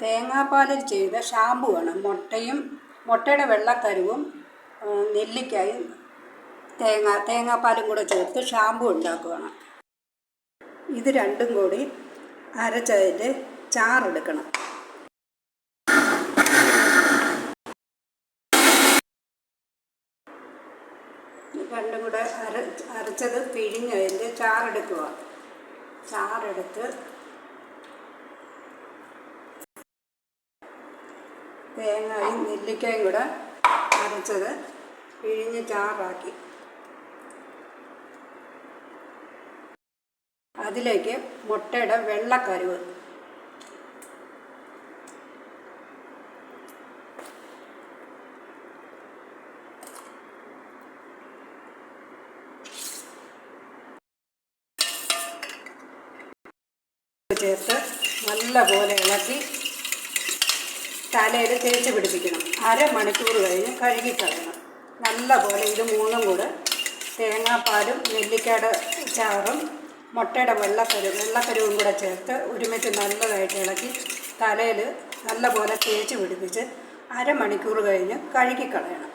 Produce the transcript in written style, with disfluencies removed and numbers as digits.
തേങ്ങാപ്പാലിൽ ചെയ്ത ഷാമ്പുവാണ്. മുട്ടയുടെ വെള്ളക്കരുവും നെല്ലിക്കായും തേങ്ങാപ്പാലും കൂടെ ചേർത്ത് ഷാമ്പു ഉണ്ടാക്കുകയാണ്. ഇത് രണ്ടും കൂടി അരച്ചതിൻ്റെ ചാറെടുക്കണം. രണ്ടും കൂടെ അരച്ചത് പിഴിഞ്ഞതിൻ്റെ ചാറെടുക്കുക. ചാറെടുത്ത് തേങ്ങയും നെല്ലിക്കയും കൂടെ അരച്ചത് പിഴിഞ്ഞ് ചാറാക്കി അതിലേക്ക് മുട്ടയുടെ വെള്ളക്കരുവ് ചേർത്ത് നല്ലപോലെ ഇളക്കി തലയിൽ തേച്ച് പിടിപ്പിക്കണം. അരമണിക്കൂർ കഴിഞ്ഞ് കഴുകിക്കളയണം. നല്ലപോലെ ഇത് മൂന്നും കൂടെ തേങ്ങാപ്പാലും നെല്ലിക്കയുടെ ചാറും മുട്ടയുടെ വെള്ളക്കരുവും കൂടെ ചേർത്ത് ഒരുമിച്ച് നല്ലതായിട്ട് ഇളക്കി തലയിൽ നല്ലപോലെ തേച്ച് പിടിപ്പിച്ച് അരമണിക്കൂർ കഴിഞ്ഞ് കഴുകിക്കളയണം.